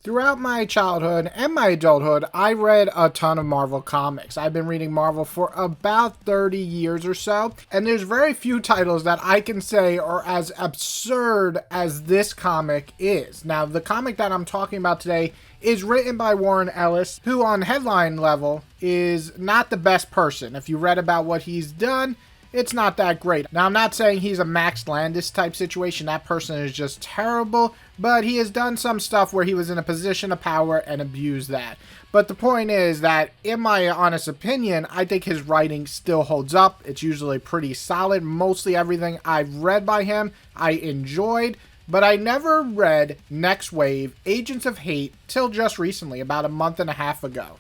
Throughout my childhood and my adulthood, I read a ton of Marvel comics. I've been reading Marvel for about 30 years or so, and there's very few titles that I can say are as absurd as this comic is. Now, the comic that I'm talking about today is written by Warren Ellis, who on headline level is not the best person. If you read about what he's done, it's not that great. Now, I'm not saying he's a Max Landis type situation. That person is just terrible, but he has done some stuff where he was in a position of power and abused that. But the point is that, in my honest opinion, I think his writing still holds up. It's usually pretty solid. Mostly everything I've read by him, I enjoyed. But I never read Nextwave, Agents of Hate, till just recently, about a month and a half ago.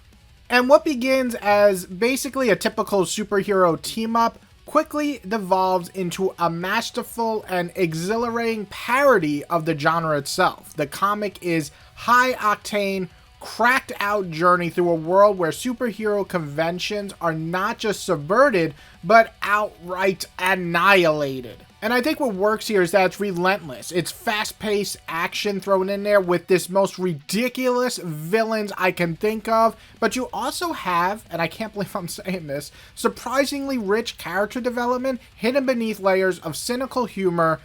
And what begins as basically a typical superhero team-up quickly devolves into a masterful and exhilarating parody of the genre itself. The comic is high-octane, cracked-out journey through a world where superhero conventions are not just subverted, but outright annihilated. And I think what works here is that it's relentless. It's fast-paced action thrown in there with this most ridiculous villains I can think of. But you also have, and I can't believe I'm saying this, surprisingly rich character development hidden beneath layers of cynical humor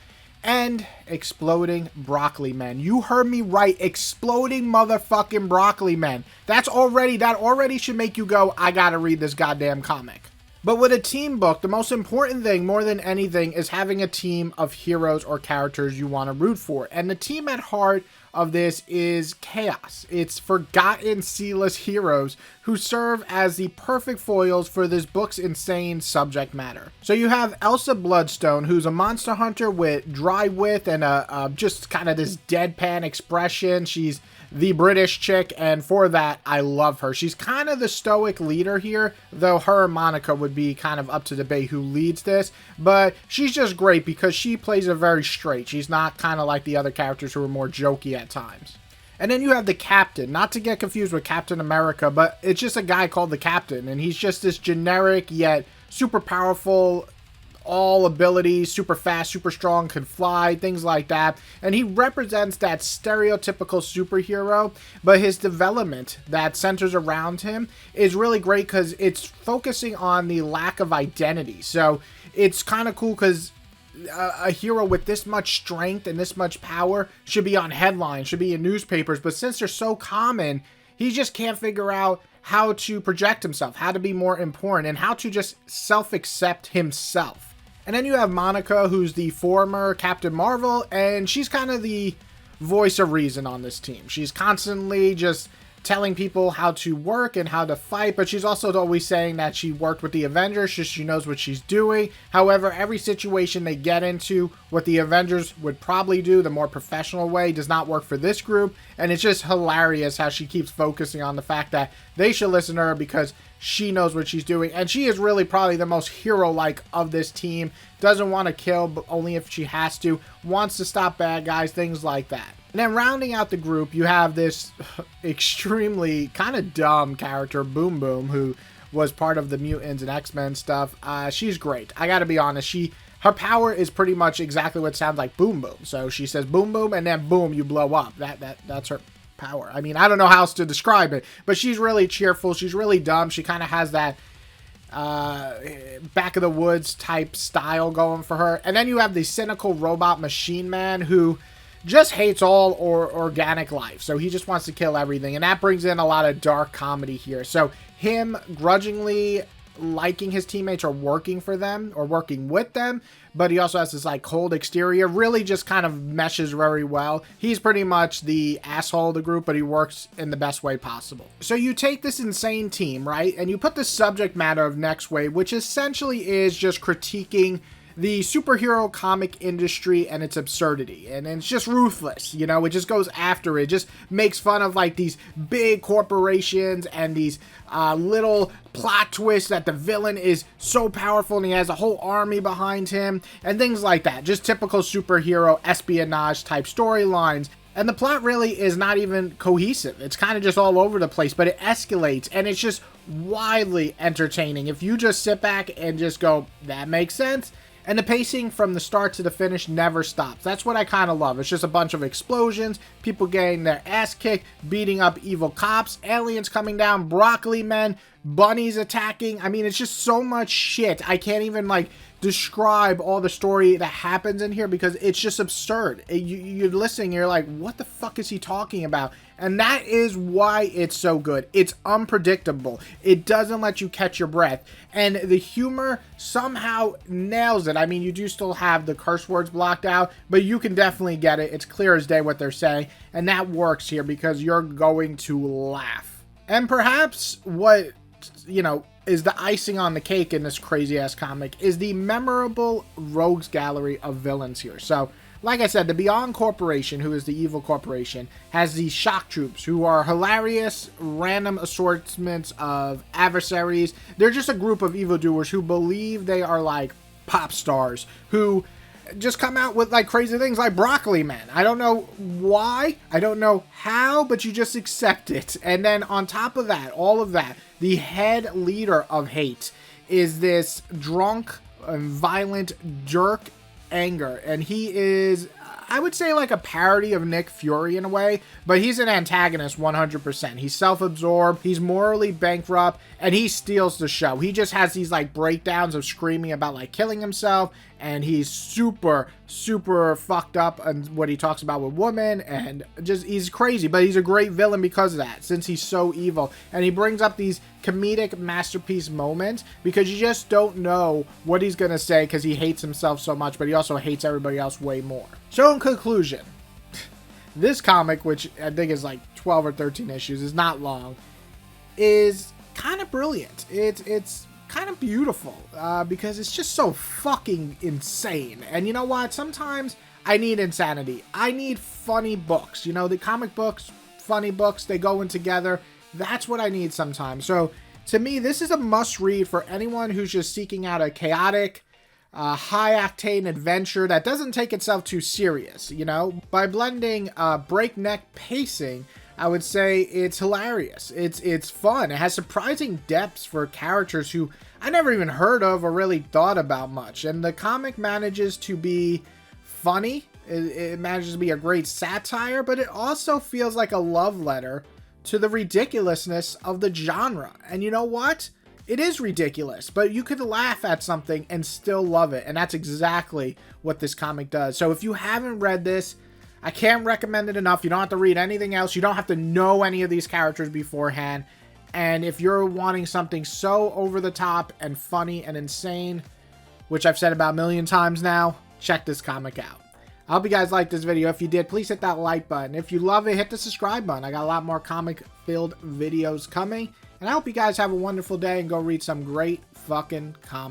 and exploding broccoli men. You heard me right, exploding motherfucking broccoli men. That already should make you go, I gotta read this goddamn comic. But with a team book, the most important thing, more than anything, is having a team of heroes or characters you want to root for. And the team at heart of this is Chaos. It's forgotten C-list heroes who serve as the perfect foils for this book's insane subject matter. So you have Elsa Bloodstone, who's a monster hunter with dry wit and just kind of this deadpan expression. She's the British chick, and for that, I love her. She's kind of the stoic leader here, though her and Monica would be kind of up to debate who leads this, but she's just great because she plays it very straight. She's not kind of like the other characters who are more jokey at times. And then you have the Captain, not to get confused with Captain America, but it's just a guy called the Captain, and he's just this generic yet super powerful, all abilities, super fast, super strong, can fly, things like that. And he represents that stereotypical superhero, but his development that centers around him is really great because it's focusing on the lack of identity. So it's kind of cool because a hero with this much strength and this much power should be on headlines, should be in newspapers, but since they're so common, he just can't figure out how to project himself, how to be more important, and how to just self-accept himself. And then you have Monica, who's the former Captain Marvel, and she's kind of the voice of reason on this team. She's constantly just telling people how to work and how to fight, but she's also always saying that she worked with the Avengers, so she knows what she's doing. However, every situation they get into, what the Avengers would probably do the more professional way, does not work for this group, and it's just hilarious how she keeps focusing on the fact that they should listen to her because she knows what she's doing, and she is really probably the most hero-like of this team. Doesn't want to kill, but only if she has to. Wants to stop bad guys, things like that. And then rounding out the group, you have this extremely kind of dumb character, Boom Boom, who was part of the Mutants and X-Men stuff. She's great. I gotta be honest, her power is pretty much exactly what sounds like boom boom. So she says boom boom, and then boom, you blow up. That's her power. I mean, I don't know how else to describe it, but she's really cheerful. She's really dumb. She kind of has that back of the woods type style going for her. And then you have the cynical robot machine man who just hates all organic life. So he just wants to kill everything. And that brings in a lot of dark comedy here. So him grudgingly liking his teammates or working for them or working with them, but he also has this like cold exterior, really just kind of meshes very well. He's pretty much the asshole of the group, but he works in the best way possible. So you take this insane team, right, and you put the subject matter of Nextwave, which essentially is just critiquing the superhero comic industry and its absurdity, and it's just ruthless, you know. It just goes after it, just makes fun of like these big corporations and these little plot twists that the villain is so powerful and he has a whole army behind him and things like that. Just typical superhero espionage type storylines. And the plot really is not even cohesive. It's kind of just all over the place, but it escalates, and it's just wildly entertaining. If you just sit back and just go, that makes sense, And the pacing from the start to the finish never stops. That's what I kind of love. It's just a bunch of explosions, people getting their ass kicked, beating up evil cops, aliens coming down, broccoli men, bunnies attacking. I mean, it's just so much shit. I can't even, like, describe all the story that happens in here because it's just absurd. You're listening, you're like, what the fuck is he talking about? And that is why it's so good. It's unpredictable. It doesn't let you catch your breath. And the humor somehow nails it. I mean, you do still have the curse words blocked out, but you can definitely get it. It's clear as day what they're saying. And that works here because you're going to laugh. And perhaps what, you know, is the icing on the cake in this crazy ass comic is the memorable rogues gallery of villains here. So, like I said, the Beyond Corporation, who is the evil corporation, has these shock troops who are hilarious, random assortments of adversaries. They're just a group of evildoers who believe they are like pop stars, who just come out with like crazy things like broccoli men. I don't know why, I don't know how, but you just accept it. And then on top of that, all of that, the head leader of hate is this drunk and violent jerk Anger, and he is, I would say, like a parody of Nick Fury in a way, but he's an antagonist 100%. He's self-absorbed, he's morally bankrupt, and he steals the show. He just has these like breakdowns of screaming about like killing himself, and he's super fucked up on what he talks about with women, and just he's crazy, but he's a great villain because of that, since he's so evil. And he brings up these comedic masterpiece moments because you just don't know what he's gonna say because he hates himself so much, but he also hates everybody else way more. So in conclusion, this comic, which I think is like 12 or 13 issues, is not long, is kind of brilliant. It's kind of beautiful because it's just so fucking insane. And you know what? Sometimes I need insanity. I need funny books. You know, the comic books, funny books, they go in together. That's what I need sometimes. So to me, this is a must read for anyone who's just seeking out a chaotic, high-octane adventure that doesn't take itself too serious, you know? By blending breakneck pacing, I would say it's hilarious. It's fun. It has surprising depths for characters who I never even heard of or really thought about much. And the comic manages to be funny. It manages to be a great satire, but it also feels like a love letter to the ridiculousness of the genre. And you know what? It is ridiculous, but you could laugh at something and still love it. And that's exactly what this comic does. So if you haven't read this, I can't recommend it enough. You don't have to read anything else. You don't have to know any of these characters beforehand. And if you're wanting something so over the top and funny and insane, which I've said about a million times now, check this comic out. I hope you guys liked this video. If you did, please hit that like button. If you love it, hit the subscribe button. I got a lot more comic-filled videos coming. And I hope you guys have a wonderful day and go read some great fucking comics.